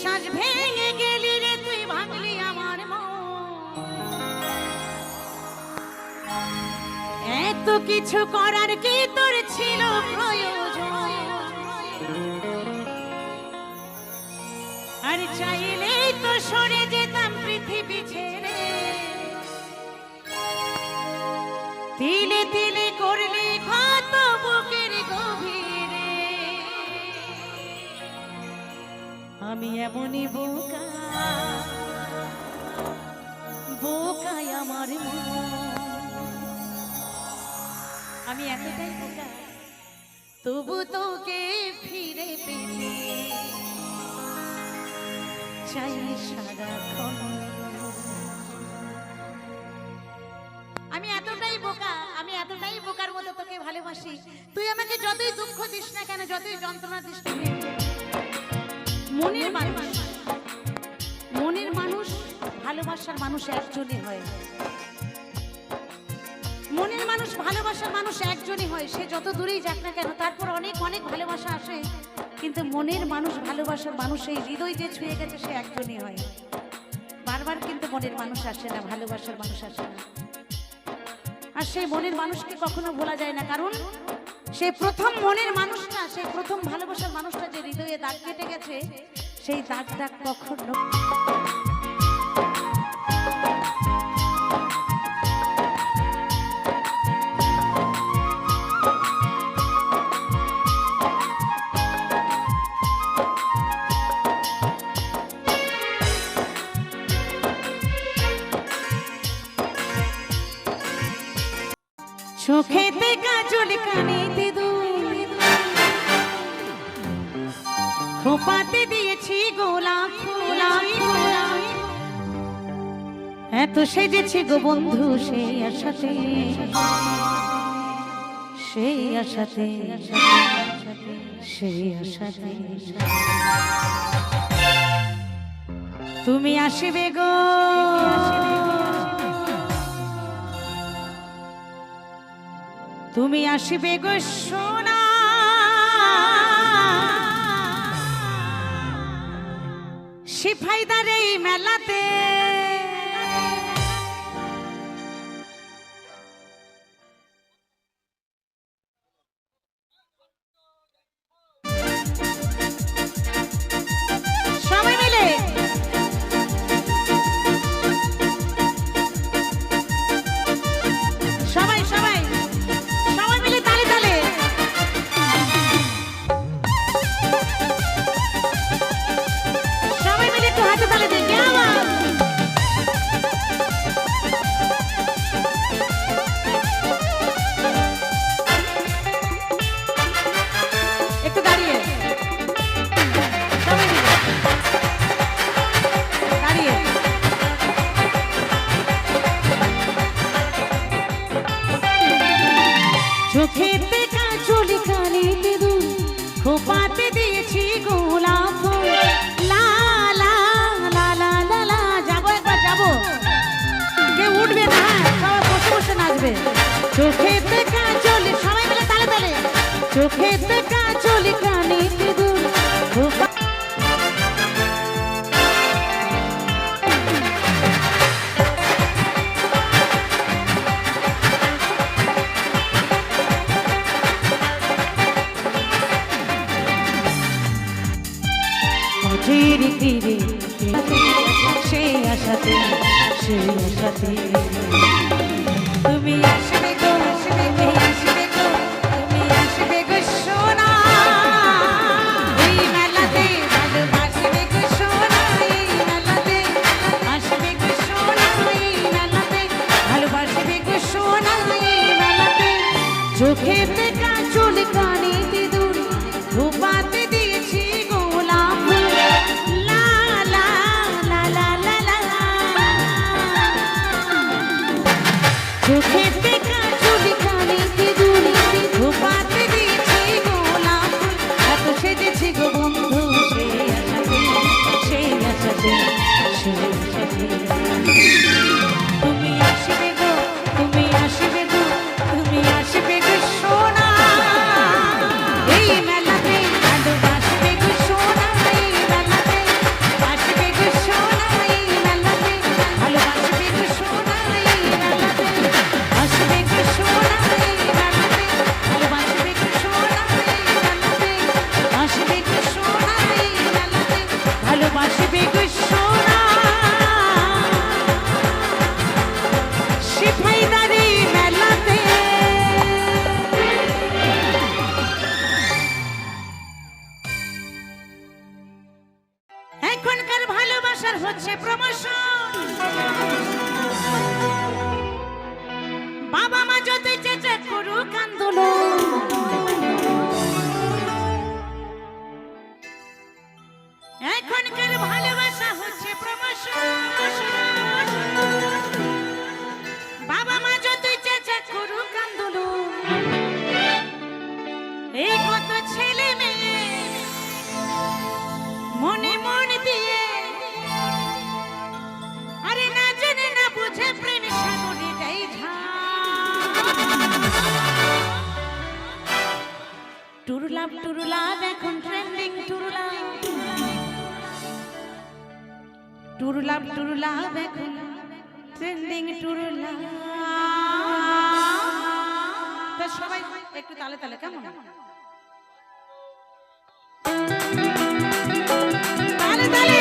বিশ্বাস ভেঙে গেলি রে তুই, ভাঙলি আমার মন। এত কিছু করার কি তোর ছিল প্রয়োজন? আর চাইলেই তো সরে যেতাম পৃথিবী ছেড়ে। তিলে তিলে করলি ক্ষত বুকের গভীরে। আমি এমনই বোকা, বোকাই আমার মন। আমি এতটাই বোকা, তবু তোকে ফিরে পেতে চাই সারাক্ষণ। আমি এতটাই বোকা, আমি এতটাই বোকার মতো তোকে ভালোবাসি। তুই আমাকে যতই দুঃখ দিস না কেন, যতই যন্ত্রণা দিস না কেন, মনের মানুষ, মনের মানুষ, ভালোবাসার মানুষ একজনই হয়। মনের মানুষ, ভালোবাসার মানুষ একজনই হয়। সে যত দূরেই যাক না কেন, তারপর অনেক অনেক ভালোবাসা আসে, কিন্তু মনের মানুষ, ভালোবাসার মানুষ, এই হৃদয় যে ছুঁয়ে গেছে সে একজনই হয়। বারবার কিন্তু মনের মানুষ আসে না, ভালোবাসার মানুষ আসে না। আর সেই মনের মানুষকে কখনো ভোলা যায় না, কারণ সেই প্রথম মনের মানুষটা, সেই প্রথম ভালোবাসার মানুষটা যে হৃদয়ে দাগ কেটে গেছে, সেই দাগটা কখনো চোখেতে কাজল কানেতে দুল, খোপাতে দিয়েছি গোলাপ ফুল। এত সেজেছি গো বন্ধু সেই আশাতে, সেই আশাতে, সেই আশাতে তুমি আসবে গো। তুমি আসবে গো সোনা, সিপাহীদার এই মেলাতে। সবাই মিলে সবাই সবাই সবাই মিলে তালে তালে। সবাই মিলে একটু হাতে তালে দিন। একটু দাঁড়িয়ে, সবাই মিলে দাঁড়িয়ে। চোখেতে কাজল কানেতে দুল, খোপাতে দিয়েছি গোলাপ ফুল। লা লা লা লা লা লা। যাবো, একবার যাবো, কেউ উঠবে না, সবাই বসে বসে নাচবে। চোখেতে কাজল, সবাই মিলে তালে তালে। চোখেতে কাজল কানেতে দুল, খোপা ধীরে ধীরে সেই আশাতে, সেই আশাতে তুমি আসবে গো, আসবে গো, আসবে গো, তুমি আসবে গো সোনা। এই মেলাতে ভালোবাসবে গো সোনা, এই মেলাতে আসবে গো সোনা, এই মেলাতে ভালোবাসবে গো সোনা, এই মেলাতে। চোখেতে কাজল কানেতে দুল, খোপাতে দিয়েছি গোলাপ ফুল। লা লা লা লা লা লা। চোখেতে এখনকার ভালোবাসার হচ্ছে প্রমোশন। বাবা মা যতই চেষ্টা করুক আন্দোলন, এখনকার ভালোবাসা হচ্ছে প্রমোশন। বাবা মা যতই চেষ্টা করুক আন্দোলন, এই কত ছেলে মেয়ে মনে মন দিয়ে আরে না জানে না বুঝে প্রেম সাগরে দেয় টুরুলাভ টুরুলাভ এখন ট্রেন্ডিং টুরুলাভ টুরুলাভ টুরুলাভ এখন ট্রেন্ডিং টুরুলাভ। তো সবাই একটু তালে তালে কেমন তালে তালে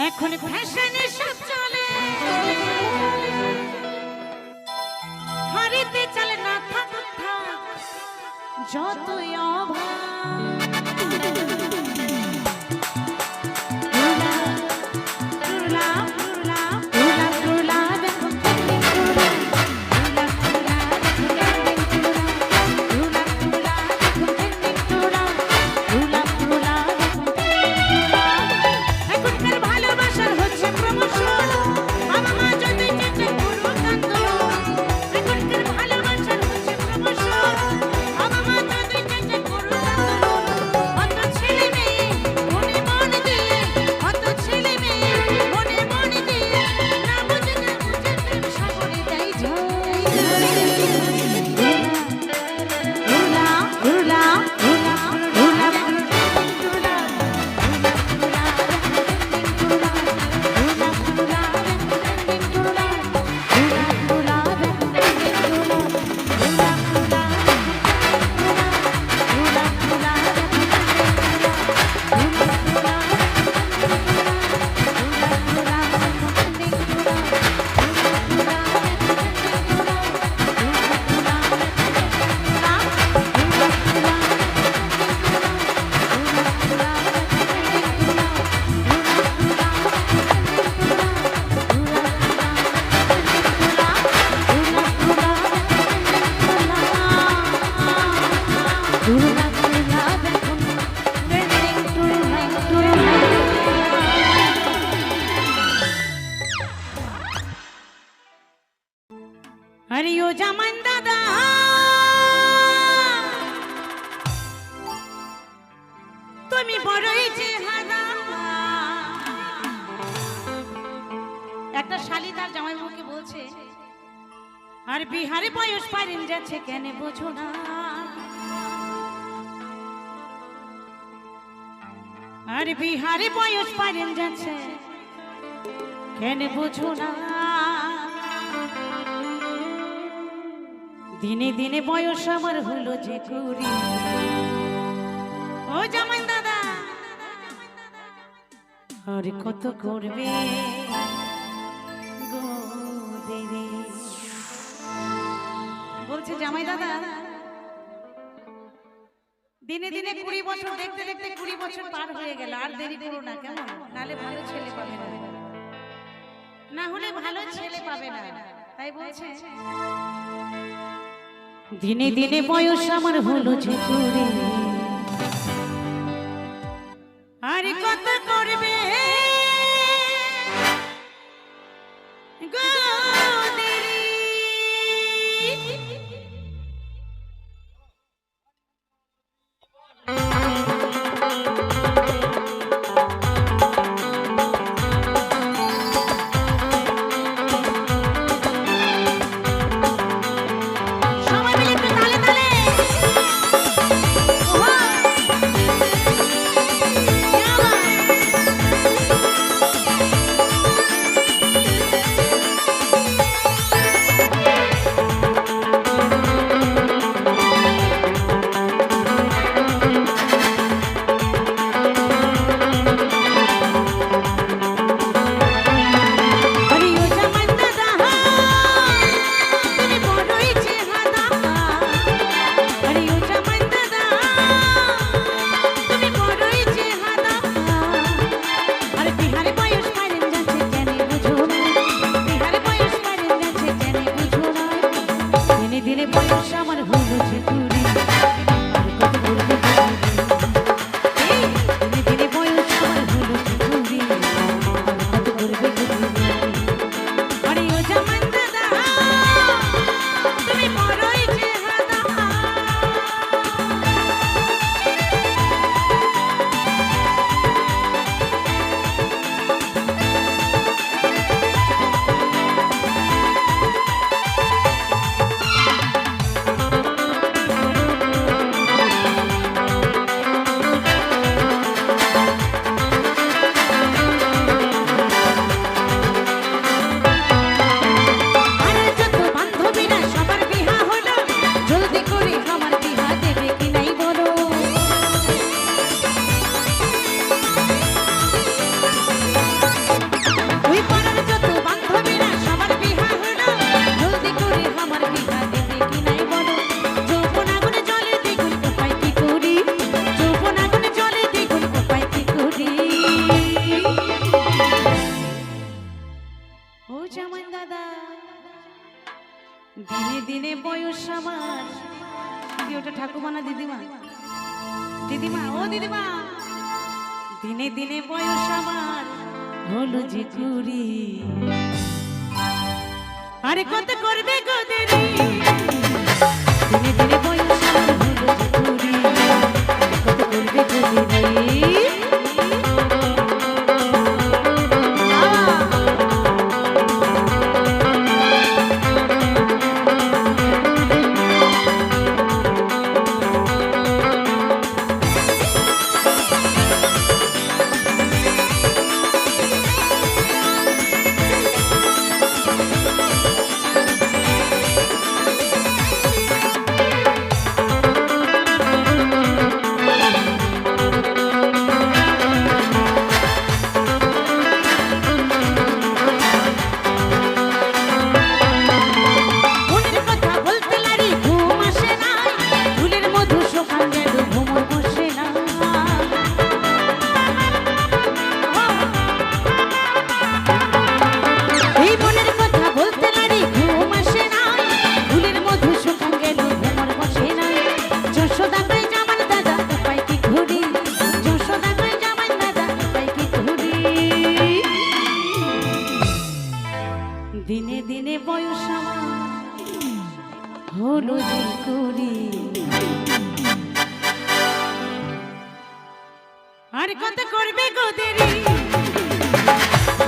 এখন ফ্যাশনে সব চলে, হারিতে চলে না থাক যতই অভাব। টুরুনা টুরুনা দেখুন রেং টুরুনা টুরুনা। আরে ও জামান দাদা তুমি বড়ই চেহারা। একটা শালি তার জামাইবাবুকে বলছে আর বিহারে বয়স পারেন যাচ্ছে কেন বোঝো না। আর বিহারে বয়স পারেন যাচ্ছে কেন বোঝো না। দিনে দিনে বয়স আমার হলো যে কুড়ি। ও জামাই দাদা আর কত করবে গো দেরি। বলছে জামাই দাদা দিনে দিনে 20 বছর দেখতে দেখতে 20 বছর পার হয়ে গেল, আর দেরি করো না কেমন, নালে ভালো ছেলে পাবে না, না হলে ভালো ছেলে পাবে না। তাই বলছে দিনে দিনে বয়স আমার হলো যে কুড়ি। আর কত করবে গো দেরি। দিনে দিনে বয়স আমার, ওটা ঠাকুমা না দিদিমা, দিদিমা ও দিদিমা, দিনে দিনে বয়স আমার হলো যে কুড়ি। আরে কত করবে গো দেরি, দিনে দিনে বয়স আমার হলো যে কুড়ি। কত করবে গো দেরি, কত করবে গো দেরি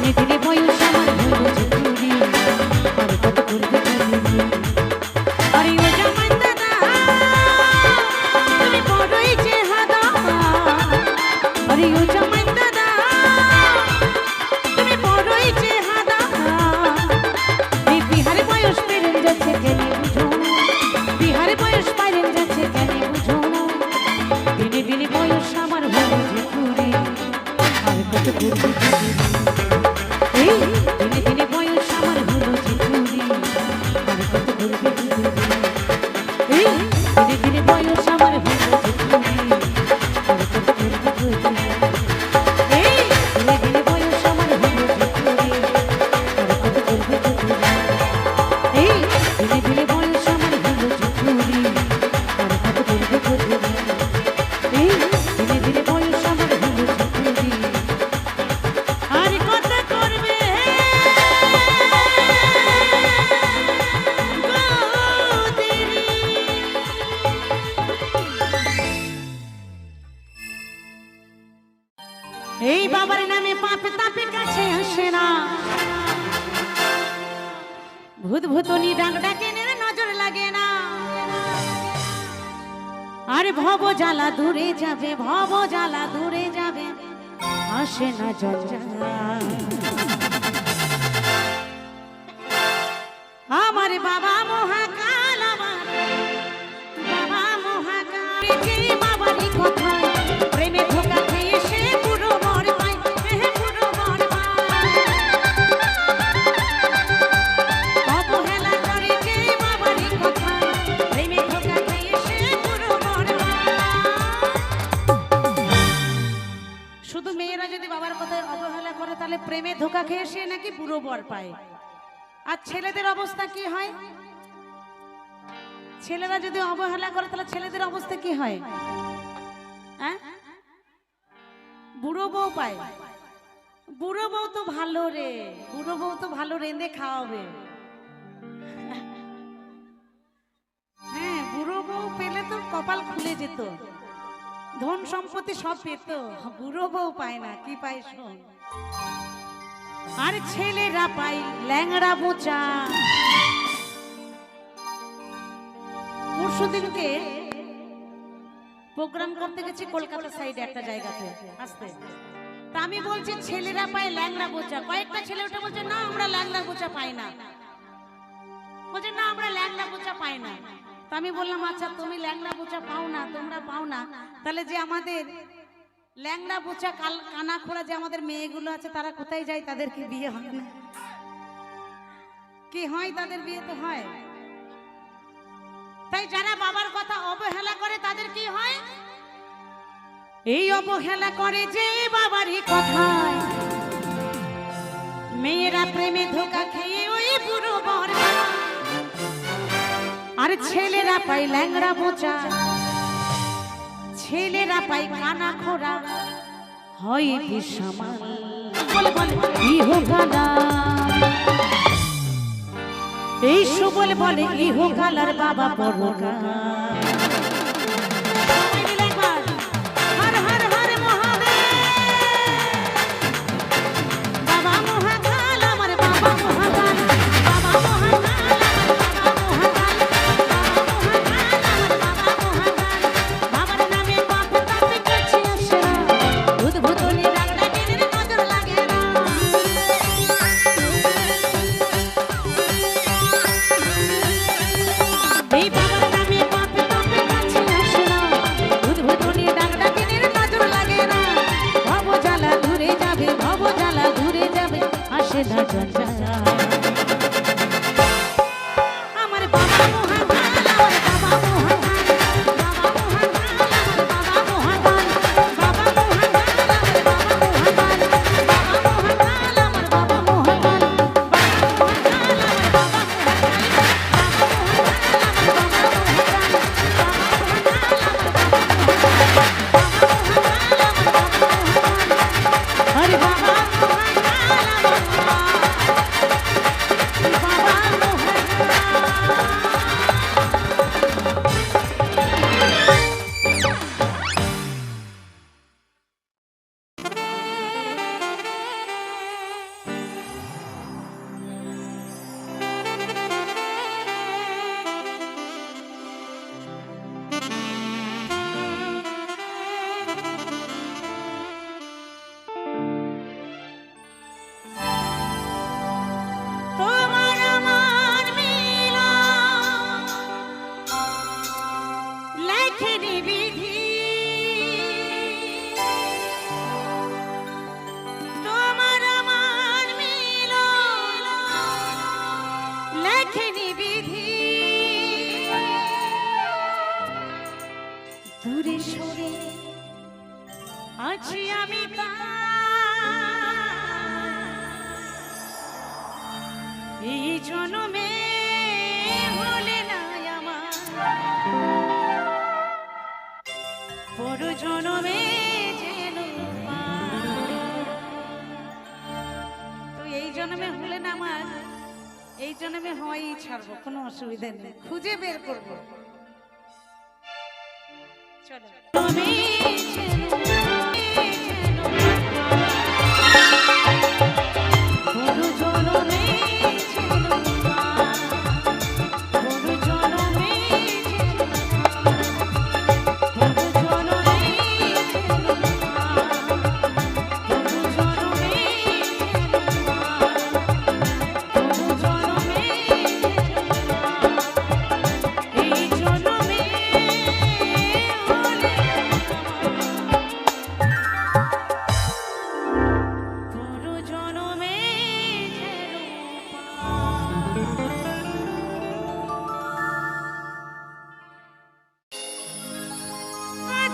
দিনে বয়স আমার হলো যে চুরি আর কত করবে গো দেরি আরে ও জামাই দাদা তুমি বড়ই যে হাদা আরে ও জামাই দাদা তুমি বড়ই যে হাদা এই বিহারে বয়স পেরে যাচ্ছে কেন বুঝো বিহারে বয়স পেরে যাচ্ছে কেন বুঝো দিনে দিনে বয়স আমার হলো যে চুরি আর কত করবে এই দিনে দিনে বয়স আমার হলো যে চুরি আর কত করবে এই দিনে দিনে বয়স আমার হলো যে চুরি আর কত করবে এই দিনে দিনে বয়স আমার হলো যে চুরি আর কত করবে এই দিনে দিনে বয়স আমার হলো যে চুরি আর কত করবে এই দিনে দিনে বয়স আমার হলো যে চুরি আর কত করবে এই বাবার নামে পাপে তাপে কাছে আসে না ভূত ভূতনি ডাক ডাকে নজর লাগে না আর ভব জ্বালা দূরে যাবে ভব জ্বালা দূরে যাবে আসে না জঞ্জালা আমার বাবা মহাকাল আমার বাবা মহাকাল যে বাবারই কথা প্রেমে ধোকা খেয়ে সে পুরো মর পায় পুরো মর পায় অবহেলা করে যে বাবারই কথা প্রেমে ধোকা খেয়ে সে পুরো মর শুধু মেয়েরা যদি বাবার কথায় অবহেলা করে তাহলে প্রেমে ধোকা খেয়ে সে নাকি পুরো বর পায় আর ছেলেদের অবস্থা কি হয় ছেলেরা যদি অবহেলা করে তাহলে ছেলেদের অবস্থা কি হয় হ্যাঁ বুড়ো বউ পায় বুড়ো বউ তো ভালো রে বুড়ো বউ তো ভালো রেঁধে খাওয়াবে হ্যাঁ বুড়ো বউ পেলে তো কপাল খুলে যেত ধন সম্পত্তি সব পেত বুড়ো বউ পায় না কি পায় শোন আর ছেলেরা পাই ল্যাংড়া বোচা পরশুদিনকে প্রোগ্রাম করতে গেছি কলকাতা সাইডে একটা জায়গাতে আসতে তা আমি বলছি ছেলেরা পায় ল্যাংড়া বোচা কয়েকটা ছেলে ওটা বলছে না আমরা ল্যাংড়া বোচা পাই না বলছে না আমরা ল্যাংড়া বোচা পাই না তা আমি বললাম আচ্ছা তুমি ল্যাংড়া বোচা পাও না তোমরা পাও না তাহলে যে আমাদের ল্যাংড়া বোচা কানা খোড়া যে আমাদের মেয়েগুলো আছে তারা কোথায় যায় তাদের কি বিয়ে হয় না কি হয় তাদের বিয়ে তো হয় তাই যারা বাবার কথা অবহেলা করে তাদের কি হয় এই অবহেলা করে যে বাবারই কথায় মেয়েরা প্রেমে ধোকা খেয়ে ওই বুড়ো বর আর ছেলেরা পায় ল্যাংড়া বোচা ছেলেরা পাই কানা খোরা হয় বিশামাল বলে বলে ইহকালা এই সুবল বলে ইহকালার বাবা পরকাল এই বাবার নামে পাপ তাপ লেখেনি বিধি তোমার আমার মিলন, লেখেনি বিধি দূরে সরে আছি আমি এই জন্মে হলে না আমার পর জন্মে যেন তো এই জন্মে হলে না আমার এই জন্মে হওয়াই ছাড়বো, কোনো অসুবিধা নেই, খুঁজে বের করবো। চলো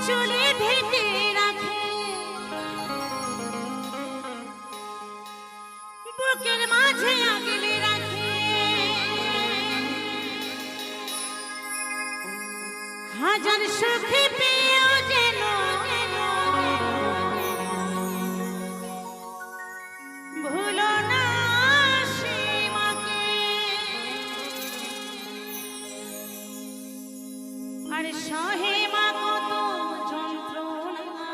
চলে ঢেকে রাখে বুকের মাঝে আগলে রাখে হাজার সুখে পেয়েও যেন ভুলো না সীমাকে আর সহে মা কত যন্ত্রণা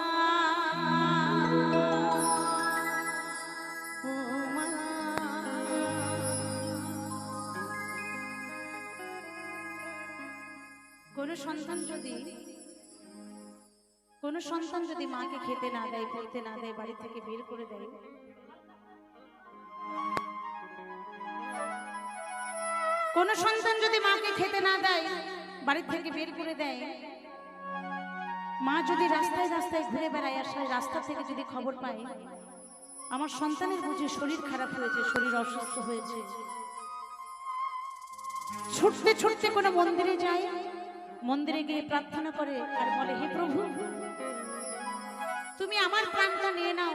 ও মা। কোনো সন্তান যদি মাকে খেতে না দেয়, পড়তে না দেয়, বাড়ি থেকে বের করে দেয়, কোন সন্তান যদি মাকে খেতে না দেয়, বাড়ি থেকে বের করে দেয়, মা যদি রাস্তায় রাস্তায় ঘুরে বেড়ায় আর সেই রাস্তা থেকে যদি খবর পায় আমার সন্তানের বুঝি শরীর খারাপ হয়েছে, শরীর অসুস্থ হয়েছে, ছুটতে ছুটতে কোনো মন্দিরে যায়, মন্দিরে গিয়ে প্রার্থনা করে আর বলে, হে প্রভু তুমি আমার প্রাণটা নিয়ে নাও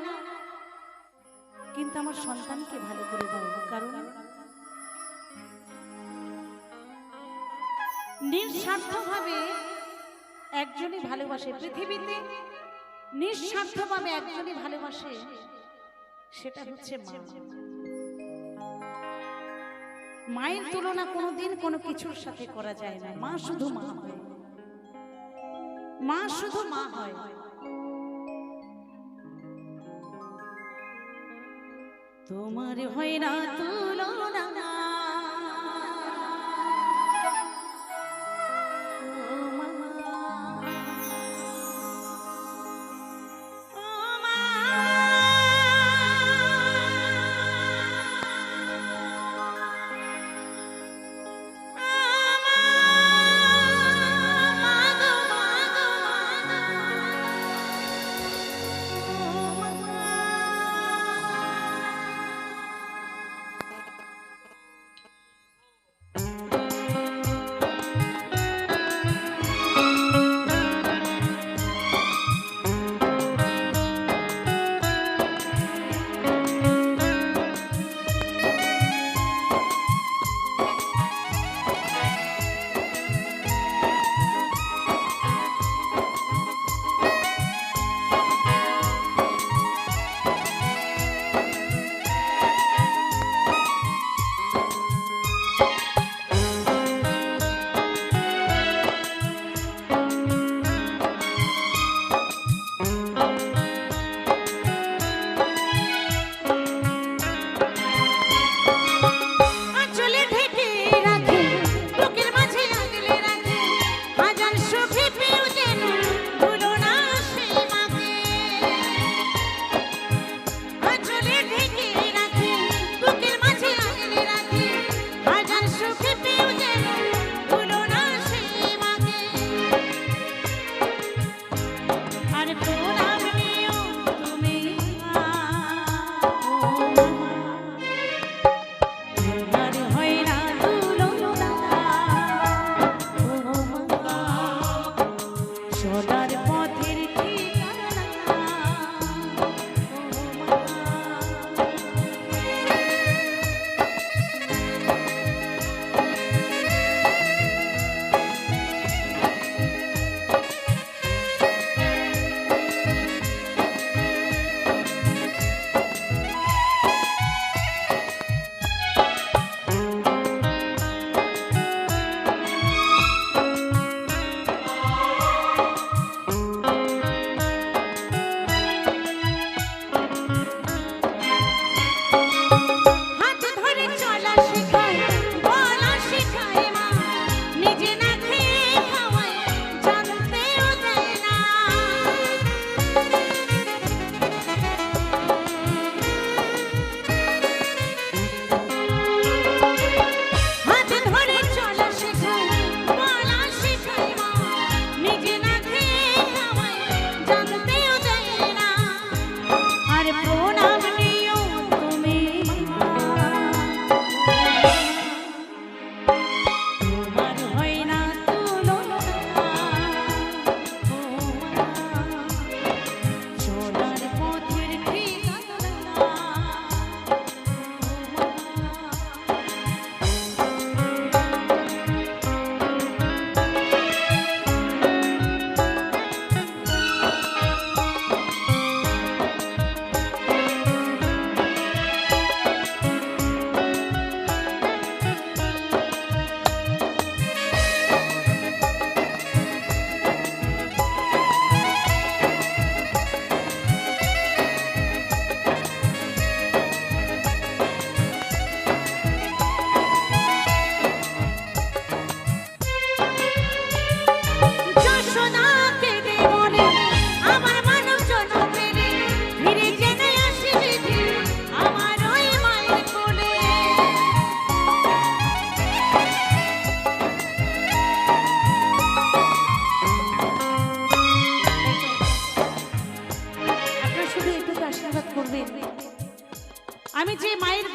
কিন্তু আমার সন্তানকে ভালো করে দাও। কারণ নিঃস্বার্থভাবে একজনই ভালোবাসে পৃথিবীতে, নিঃস্বার্থভাবে একজনই ভালোবাসে, সেটা হচ্ছে মা। মায়ের তুলনা কোনোদিন কোনো কিছুর সাথে করা যায় না। মা শুধু মা হয়, মা শুধু মা হয়। তোমার হয় না তুলনা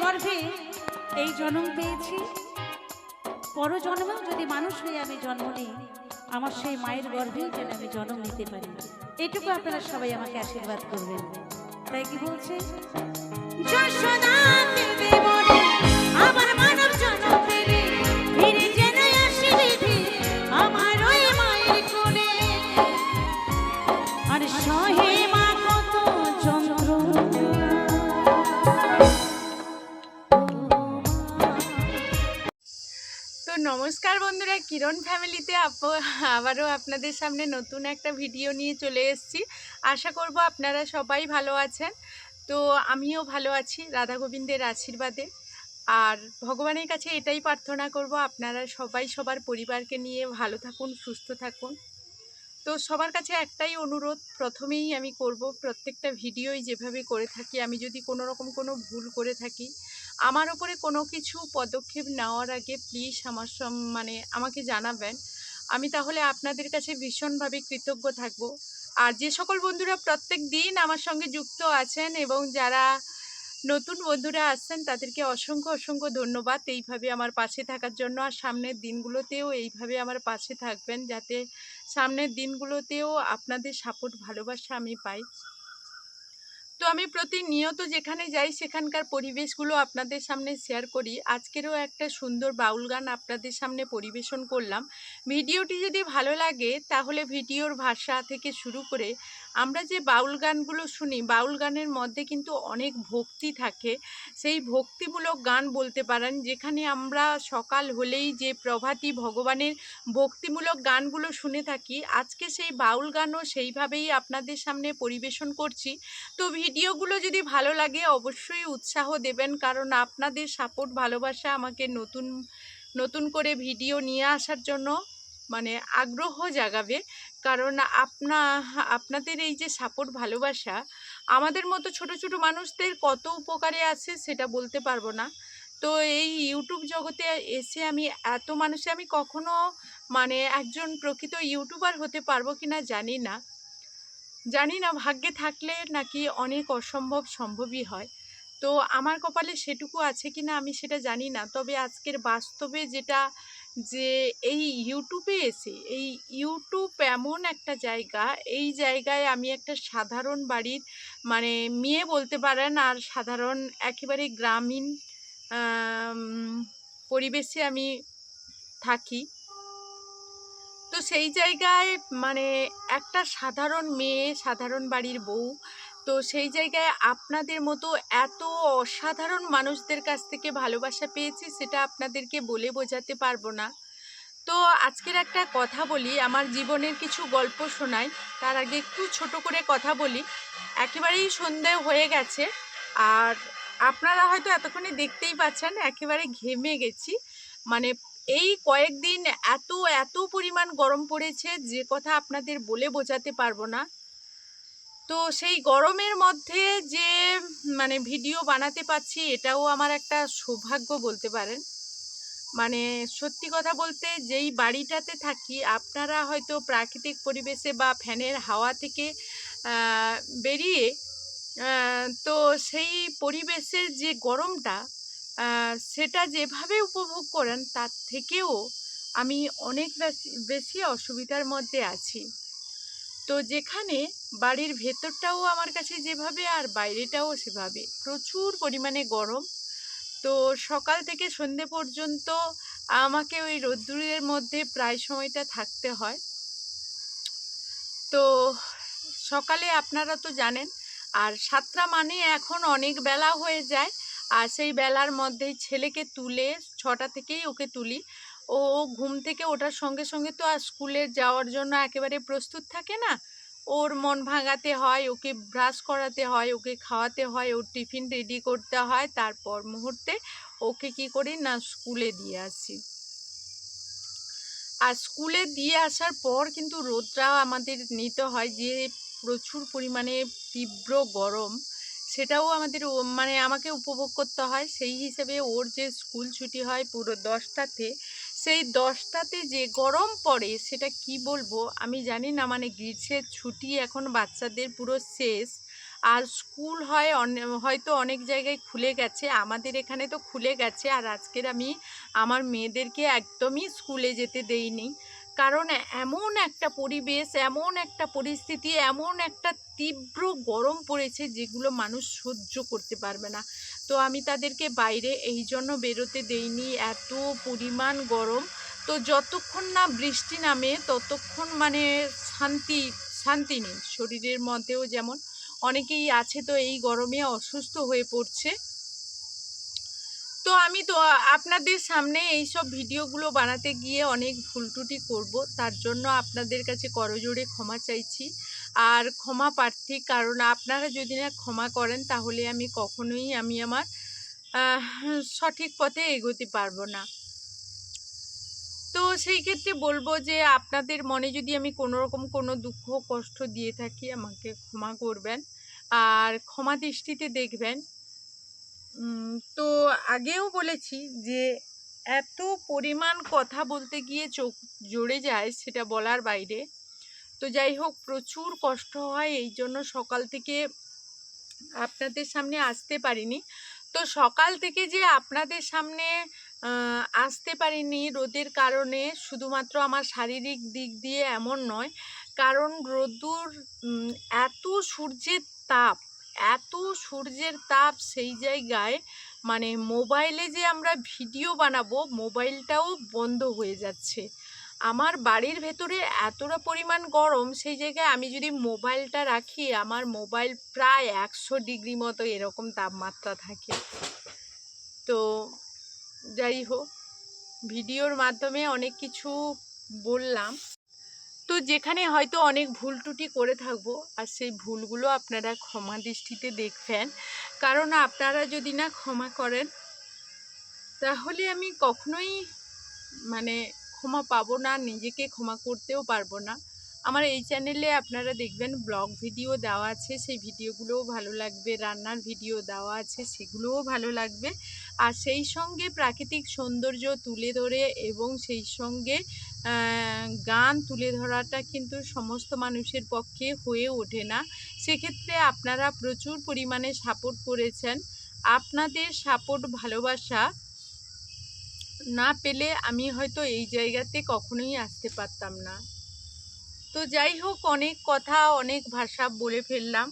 গর্ভে এই জন্ম পেয়েছি, পরজন্মেও যদি মানুষ হয়ে আমি জন্ম নিই, আমার সেই মায়ের গর্ভেই যেন আমি জন্ম নিতে পারি। এটুকু আপনারা সবাই আমাকে আশীর্বাদ করবেন। তাই কি বলছে, যশোদাতে দেবরে আমার মানব জন্ম পেলে, ফিরে যেন আসি বিধি আমার ওই মায়ের কোলে, আর সহে মা কত যন্ত্রণা। তো নমস্কার বন্ধুরা, কিরণ ফ্যামিলিতে আবারও আপনাদের সামনে নতুন একটা ভিডিও নিয়ে চলে এসেছি। আশা করব আপনারা সবাই ভালো আছেন। তো আমিও ভালো আছি রাধা গোবিন্দের আশীর্বাদে। আর ভগবানের কাছে এটাই প্রার্থনা করব, আপনারা সবাই সবার পরিবারকে নিয়ে ভালো থাকুন, সুস্থ থাকুন। তো সবার কাছে একটাই অনুরোধ প্রথমেই আমি করব, প্রত্যেকটা ভিডিওই যেভাবে করে থাকি, আমি যদি কোনো রকম কোনো ভুল করে থাকি, আমার ওপরে কোনো কিছু পদক্ষেপ নেওয়ার আগে প্লিজ আমাকে জানাবেন। আমি তাহলে আপনাদের কাছে ভীষণভাবে কৃতজ্ঞ থাকব। আর যে সকল বন্ধুরা প্রত্যেক দিন আমার সঙ্গে যুক্ত আছেন এবং যারা নতুন বন্ধুরা আসছেন, তাদেরকে অসংখ্য অসংখ্য ধন্যবাদ এইভাবে আমার পাশে থাকার জন্য। আর সামনের দিনগুলোতেও এইভাবে আমার পাশে থাকবেন, যাতে সামনের দিনগুলোতেও আপনাদের সাপোর্ট ভালোবাসা আমি পাই। তো আমি প্রতিনিয়ত যেখানে যাই সেখানকার পরিবেশগুলো আপনাদের সামনে শেয়ার করি। আজকেরও একটা সুন্দর বাউল গান আপনাদের সামনে পরিবেশন করলাম। ভিডিওটি যদি ভালো লাগে তাহলে ভিডিওর ভাষা থেকে শুরু করে আমরা যে বাউল গানগুলো শুনি, বাউল গানের মধ্যে কিন্তু অনেক ভক্তি থাকে। সেই ভক্তিমূলক গান বলতে পারেন, যেখানে আমরা সকাল হলেই যে প্রভাতী ভগবানের ভক্তিমূলক গানগুলো শুনে থাকি, আজকে সেই বাউল গানও সেইভাবেই আপনাদের সামনে পরিবেশন করছি। তো ভিডিওগুলো যদি ভালো লাগে অবশ্যই উৎসাহ দেবেন, কারণ আপনাদের সাপোর্ট ভালোবাসা আমাকে নতুন নতুন করে ভিডিও নিয়ে আসার জন্য আগ্রহ জাগাবে। কারণ আপনাদের এই যে সাপোর্ট ভালোবাসা আমাদের মতো ছোট ছোট মানুষদের কত উপকারে আছে সেটা বলতে পারবো না। তো এই ইউটিউব জগতে এসে আমি এত মানুষে আমি কখনো একজন প্রকৃত ইউটিউবার হতে পারবো কিনা জানি না, ভাগ্যে থাকলে নাকি অনেক অসম্ভব সম্ভবই হয়। তো আমার কপালে সেটুকু আছে কিনা আমি সেটা জানি না। তবে আজকের বাস্তবে যেটা, যে এই ইউটিউবে এসে, এই ইউটিউব এমন একটা জায়গা, এই জায়গায় আমি একটা সাধারণ বাড়ির মেয়ে বলতে পারেন, আর সাধারণ একেবারে গ্রামীণ পরিবেশে আমি থাকি। তো সেই জায়গায় একটা সাধারণ মেয়ে, সাধারণ বাড়ির বউ, তো সেই জায়গায় আপনাদের মতো এত অসাধারণ মানুষদের কাছ থেকে ভালোবাসা পেয়েছি, সেটা আপনাদেরকে বলে বোঝাতে পারবো না। তো আজকের একটা কথা বলি, আমার জীবনের কিছু গল্প শোনাই। তার আগে একটু ছোট করে কথা বলি। একেবারেই সন্ধে হয়ে গেছে, আর আপনারা হয়তো এতক্ষণে দেখতেই পাচ্ছেন একেবারে ঘেমে গেছি। এই কয়েকদিন এত এত পরিমাণ গরম পড়েছে, যে কথা আপনাদের বলে বোঝাতে পারবো না। তো সেই গরমের মধ্যে যে ভিডিও বানাতে পারছি, এটাও আমার একটা সৌভাগ্য বলতে পারেন। সত্যি কথা বলতে, যেই বাড়িটাতে থাকি, আপনারা হয়তো প্রাকৃতিক পরিবেশে বা ফ্যানের হাওয়া থেকে বেরিয়ে তো সেই পরিবেশের যে গরমটা, সেটা যেভাবে উপভোগ করেন তার থেকেও আমি অনেক বেশি অসুবিধার মধ্যে আছি। তো যেখানে বাড়ির ভেতরটাও আমার কাছে যেভাবে, আর বাইরেটাও সেভাবে প্রচুর পরিমাণে গরম। তো সকাল থেকে সন্ধে পর্যন্ত আমাকে ওই রোদ্দুরের মধ্যে প্রায় সময়টা থাকতে হয়। তো সকালে আপনারা তো জানেন, আর 7টা এখন অনেক বেলা হয়ে যায়। আর সেই বেলার মধ্যেই ছেলেকে তুলে, 6টা থেকেই ওকে তুলি। ও ঘুম থেকে ওঠার সঙ্গে সঙ্গে তো আর স্কুলে যাওয়ার জন্য একেবারে প্রস্তুত থাকে না। ওর মন ভাঙাতে হয়, ওকে ব্রাশ করাতে হয়, ওকে খাওয়াতে হয়, ওর টিফিন রেডি করতে হয়, তারপর মুহূর্তে ওকে কি করি না স্কুলে দিয়ে আসি। আর স্কুলে দিয়ে আসার পর কিন্তু রোদটা আমাদের নিতে হয়, যে প্রচুর পরিমাণে তীব্র গরম, সেটাও আমাদের আমাকে উপভোগ করতে হয়। সেই হিসেবে ওর যে স্কুল ছুটি হয় পুরো 10টাতে, সেই 10টাতে যে গরম পড়ে সেটা কি বলবো আমি জানি না। গ্রীষ্মের ছুটি এখন বাচ্চাদের পুরো শেষ, আর স্কুল হয় হয়তো অনেক জায়গায় খুলে গেছে, আমাদের এখানে তো খুলে গেছে। আর আজকের আমি আমার মেয়েদেরকে একদমই স্কুলে যেতে দেইনি, কারণ এমন একটা পরিবেশ, এমন একটা পরিস্থিতি, এমন একটা তীব্র গরম পড়েছে যেগুলো মানুষ সহ্য করতে পারবে না। তো আমি তাদেরকে বাইরে এই জন্য বেরোতে দেইনি, এত পরিমাণ গরম। তো যতক্ষণ না বৃষ্টি নামে ততক্ষণ মানে শান্তি শান্তি নেই শরীরের মধ্যেও। যেমন অনেকেই আছে তো এই গরমে অসুস্থ হয়ে পড়ছে। তো আমি তো আপনাদের সামনে এইসব ভিডিওগুলো বানাতে গিয়ে অনেক ভুল ত্রুটি করব, তার জন্য আপনাদের কাছে করজোড়ে ক্ষমা চাইছি। আর ক্ষমা প্রার্থী, কারণ আপনারা যদি না ক্ষমা করেন তাহলে আমি কখনোই আমার আহ, সঠিক পথে এগোতে পারবো না। তো সেই ক্ষেত্রে বলবো যে আপনাদের মনে যদি আমি কোনো রকম কোনো দুঃখ কষ্ট দিয়ে থাকি আমাকে ক্ষমা করবেন, আর ক্ষমা দৃষ্টিতে দেখবেন। তো আগেও বলেছি যে এত পরিমাণ কথা বলতে গিয়ে চোখ জ্বলে যায়, সেটা বলার বাইরে। তো যাই হোক, প্রচুর কষ্ট হয়, এই জন্য সকাল থেকে আপনাদের সামনে আসতে পারিনি। তো সকাল থেকে যে আপনাদের সামনে আসতে পারিনি রোদের কারণে, শুধুমাত্র আমার শারীরিক দিক দিয়ে এমন নয়, কারণ রোদ্দুর এত সূর্যের তাপ, এত সূর্যের তাপ, সেই জায়গায় মানে মোবাইলে যে আমরা ভিডিও বানাবো মোবাইলটাও বন্ধ হয়ে যাচ্ছে। আমার বাড়ির ভেতরে এতটা পরিমাণ গরম, সেই জায়গায় আমি যদি মোবাইলটা রাখি আমার মোবাইল প্রায় 100 ডিগ্রি মতো এরকম তাপমাত্রা থাকে। তো যাই হোক, ভিডিওর মাধ্যমে অনেক কিছু বললাম। তো যেখানে হয়তো অনেক ভুল ত্রুটি করে থাকবো, আর সেই ভুলগুলো আপনারা ক্ষমা দৃষ্টিতে দেখবেন, কারণ আপনারা যদি না ক্ষমা করেন তাহলে আমি কখনোই মানে ক্ষমা পাবো না, নিজেকে ক্ষমা করতেও পারবো না। আমার এই চ্যানেলে আপনারা দেখবেন ব্লগ ভিডিও দেওয়া আছে, সেই ভিডিওগুলোও ভালো লাগবে, রান্নার ভিডিও দেওয়া আছে সেগুলোও ভালো লাগবে। আর সেই সঙ্গে প্রাকৃতিক সৌন্দর্য তুলে ধরে এবং সেই সঙ্গে গান তুলে ধরাটা কিন্তু সমস্ত মানুষের পক্ষে হয়ে ওঠে না। সেক্ষেত্রে আপনারা প্রচুর পরিমাণে সাপোর্ট করেছেন। আপনাদের সাপোর্ট ভালোবাসা না পেলে আমি হয়তো এই জায়গাতে কখনোই আসতে পারতাম না। তো যাই হোক, অনেক কথা অনেক ভাষা বলে ফেললাম।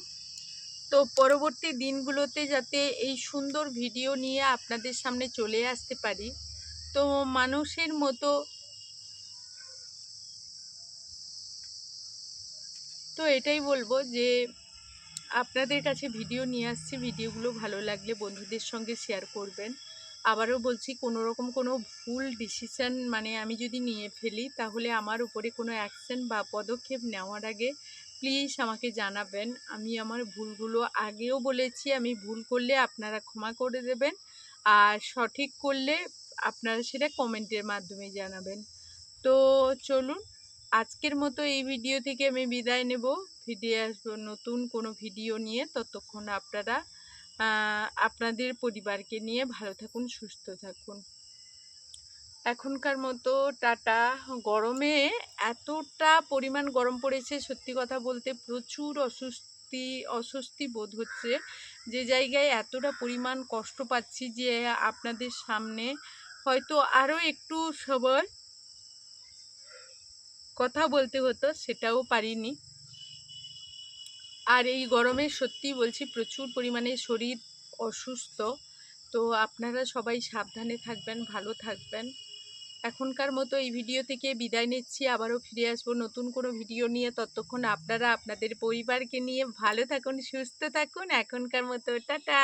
তো পরবর্তী দিনগুলোতে যাতে এই সুন্দর ভিডিও নিয়ে আপনাদের সামনে চলে আসতে পারি, তো মানুষের মতো, তো এটাই বলবো যে আপনাদের কাছে ভিডিও নিয়ে আসছি, ভিডিওগুলো ভালো লাগলে বন্ধুদের সঙ্গে শেয়ার করবেন। আবারও বলছি, কোনো রকম কোনো ভুল ডিসিশান মানে আমি যদি নিয়ে ফেলি তাহলে আমার উপরে কোনো অ্যাকশন বা পদক্ষেপ নেওয়ার আগে প্লিজ আমাকে জানাবেন। আমি আমার ভুলগুলো আগেও বলেছি, আমি ভুল করলে আপনারা ক্ষমা করে দেবেন, আর সঠিক করলে আপনারা সেটা কমেন্টের মাধ্যমে জানাবেন। তো চলুন, আজকের মতো এই ভিডিও থেকে আমি বিদায় নেব। ফিরে আসবো নতুন কোনো ভিডিও নিয়ে। ততক্ষণ আপনারা আপনাদের পরিবারকে নিয়ে ভালো থাকুন, সুস্থ থাকুন। এখনকার মতো টাটা। গরমে এতটা পরিমাণ গরম পড়েছে, সত্যি কথা বলতে প্রচুর অস্বস্তি বোধ হচ্ছে। যে জায়গায় এতটা পরিমাণ কষ্ট পাচ্ছি যে আপনাদের সামনে হয়তো আরও একটু সময় কথা বলতে হতো, সেটাও পারিনি। আর এই গরমে সত্যি বলছি প্রচুর পরিমাণে শরীর অসুস্থ। তো আপনারা সবাই সাবধানে থাকবেন, ভালো থাকবেন। এখনকার মতো এই ভিডিও থেকে বিদায় নিচ্ছি, আবারও ফিরে আসবো নতুন কোনো ভিডিও নিয়ে। ততক্ষণ আপনারা আপনাদের পরিবারকে নিয়ে ভালো থাকুন, সুস্থ থাকুন। এখনকার মতো টাটা।